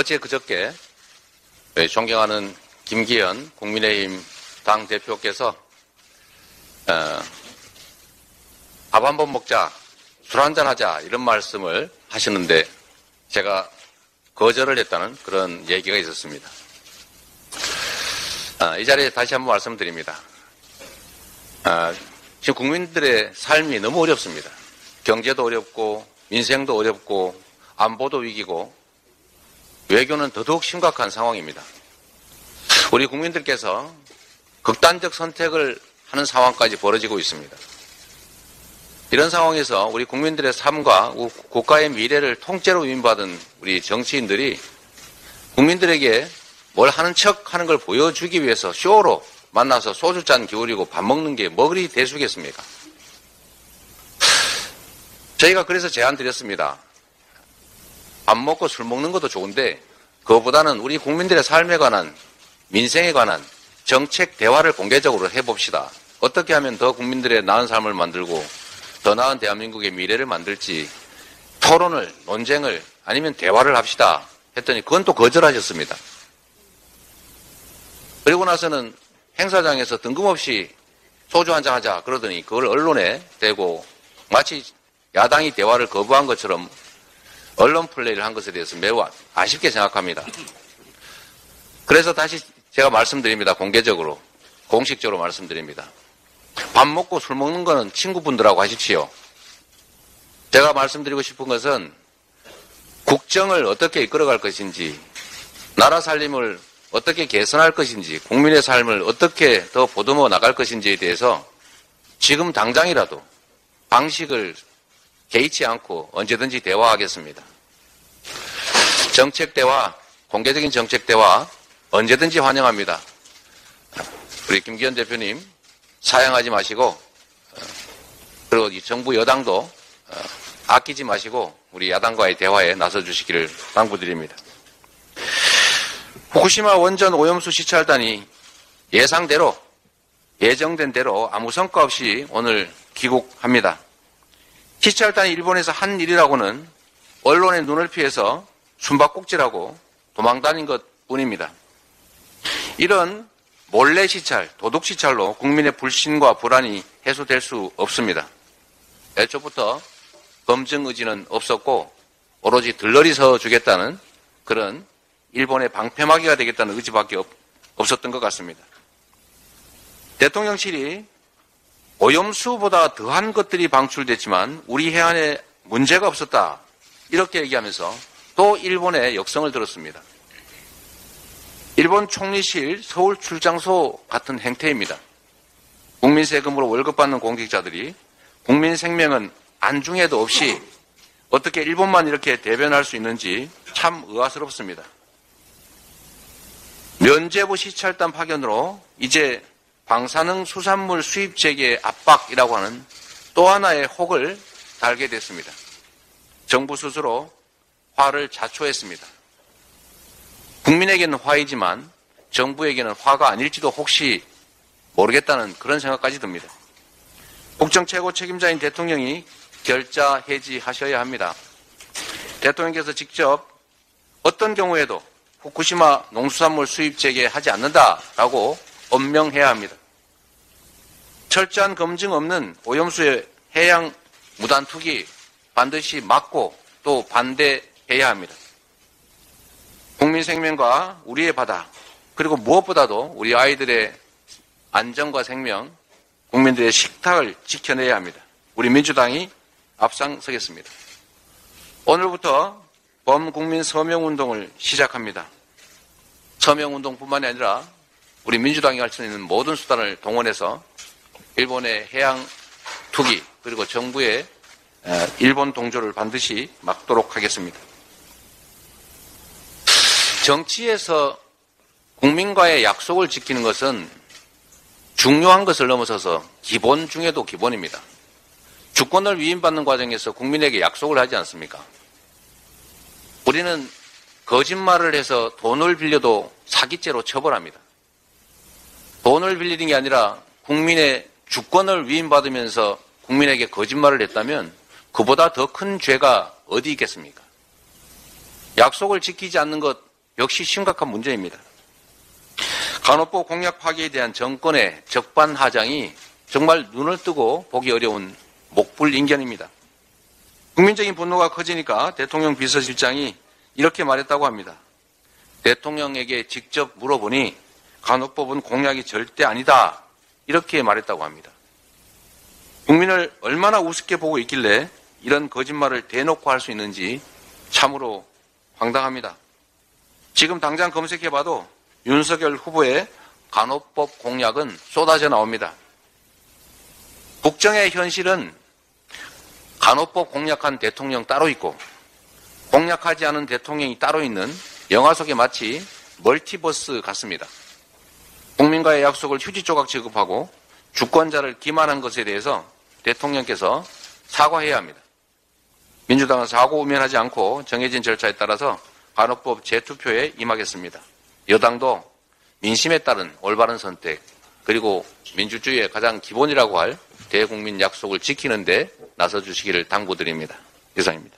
어제 그저께 존경하는 김기현 국민의힘 당대표께서 밥 한번 먹자, 술 한잔 하자 이런 말씀을 하시는데 제가 거절을 했다는 그런 얘기가 있었습니다. 이 자리에 다시 한번 말씀드립니다. 지금 국민들의 삶이 너무 어렵습니다. 경제도 어렵고 민생도 어렵고 안보도 위기고 외교는 더더욱 심각한 상황입니다. 우리 국민들께서 극단적 선택을 하는 상황까지 벌어지고 있습니다. 이런 상황에서 우리 국민들의 삶과 국가의 미래를 통째로 위임받은 우리 정치인들이 국민들에게 뭘 하는 척 하는 걸 보여주기 위해서 쇼로 만나서 소주잔 기울이고 밥 먹는 게 뭐 그리 대수겠습니까? 저희가 그래서 제안 드렸습니다. 밥 먹고 술 먹는 것도 좋은데 그것보다는 우리 국민들의 삶에 관한 민생에 관한 정책 대화를 공개적으로 해봅시다. 어떻게 하면 더 국민들의 나은 삶을 만들고 더 나은 대한민국의 미래를 만들지 토론을, 논쟁을 아니면 대화를 합시다 했더니 그건 또 거절하셨습니다. 그리고 나서는 행사장에서 뜬금없이 소주 한잔 하자 그러더니 그걸 언론에 대고 마치 야당이 대화를 거부한 것처럼 언론 플레이를 한 것에 대해서 매우 아쉽게 생각합니다. 그래서 다시 제가 말씀드립니다. 공개적으로, 공식적으로 말씀드립니다. 밥 먹고 술 먹는 거는 친구분들하고 하십시오. 제가 말씀드리고 싶은 것은 국정을 어떻게 이끌어갈 것인지, 나라 살림을 어떻게 개선할 것인지, 국민의 삶을 어떻게 더 보듬어 나갈 것인지에 대해서 지금 당장이라도 방식을 개의치 않고 언제든지 대화하겠습니다. 정책 대화, 공개적인 정책 대화 언제든지 환영합니다. 우리 김기현 대표님 사양하지 마시고 그리고 이 정부 여당도 아끼지 마시고 우리 야당과의 대화에 나서 주시기를 당부드립니다. 후쿠시마 원전 오염수 시찰단이 예상대로 예정된 대로 아무 성과 없이 오늘 귀국합니다. 시찰단이 일본에서 한 일이라고는 언론의 눈을 피해서 숨바꼭질하고 도망다닌 것뿐입니다. 이런 몰래 시찰, 도둑 시찰로 국민의 불신과 불안이 해소될 수 없습니다. 애초부터 검증 의지는 없었고 오로지 들러리 서주겠다는 그런 일본의 방패막이가 되겠다는 의지밖에 없었던 것 같습니다. 대통령실이 오염수보다 더한 것들이 방출됐지만 우리 해안에 문제가 없었다 이렇게 얘기하면서 또 일본의 역성을 들었습니다. 일본 총리실 서울 출장소 같은 행태입니다. 국민 세금으로 월급 받는 공직자들이 국민 생명은 안중에도 없이 어떻게 일본만 이렇게 대변할 수 있는지 참 의아스럽습니다. 면죄부 시찰단 파견으로 이제 방사능 수산물 수입 재개 압박이라고 하는 또 하나의 혹을 달게 됐습니다. 정부 스스로 화를 자초했습니다. 국민에게는 화이지만 정부에게는 화가 아닐지도 혹시 모르겠다는 그런 생각까지 듭니다. 국정 최고 책임자인 대통령이 결자 해지하셔야 합니다. 대통령께서 직접 어떤 경우에도 후쿠시마 농수산물 수입 재개하지 않는다라고 엄명해야 합니다. 철저한 검증 없는 오염수의 해양 무단 투기 반드시 막고 또 반대해야 합니다. 국민 생명과 우리의 바다 그리고 무엇보다도 우리 아이들의 안전과 생명, 국민들의 식탁을 지켜내야 합니다. 우리 민주당이 앞장서겠습니다. 오늘부터 범국민 서명운동을 시작합니다. 서명운동뿐만이 아니라 우리 민주당이 할 수 있는 모든 수단을 동원해서 일본의 해양 투기 그리고 정부의 일본 동조를 반드시 막도록 하겠습니다. 정치에서 국민과의 약속을 지키는 것은 중요한 것을 넘어서서 기본 중에도 기본입니다. 주권을 위임받는 과정에서 국민에게 약속을 하지 않습니까? 우리는 거짓말을 해서 돈을 빌려도 사기죄로 처벌합니다. 돈을 빌리는 게 아니라 국민의 주권을 위임받으면서 국민에게 거짓말을 했다면 그보다 더 큰 죄가 어디 있겠습니까? 약속을 지키지 않는 것 역시 심각한 문제입니다. 간호법 공약 파기에 대한 정권의 적반하장이 정말 눈을 뜨고 보기 어려운 목불인견입니다. 국민적인 분노가 커지니까 대통령 비서실장이 이렇게 말했다고 합니다. 대통령에게 직접 물어보니 간호법은 공약이 절대 아니다. 이렇게 말했다고 합니다. 국민을 얼마나 우습게 보고 있길래 이런 거짓말을 대놓고 할 수 있는지 참으로 황당합니다. 지금 당장 검색해봐도 윤석열 후보의 간호법 공약은 쏟아져 나옵니다. 국정의 현실은 간호법 공약한 대통령 따로 있고 공약하지 않은 대통령이 따로 있는 영화 속에 마치 멀티버스 같습니다. 국민과의 약속을 휴지 조각 취급하고 주권자를 기만한 것에 대해서 대통령께서 사과해야 합니다. 민주당은 사고 우면하지 않고 정해진 절차에 따라서 간호법 재투표에 임하겠습니다. 여당도 민심에 따른 올바른 선택 그리고 민주주의의 가장 기본이라고 할 대국민 약속을 지키는 데 나서주시기를 당부드립니다. 이상입니다.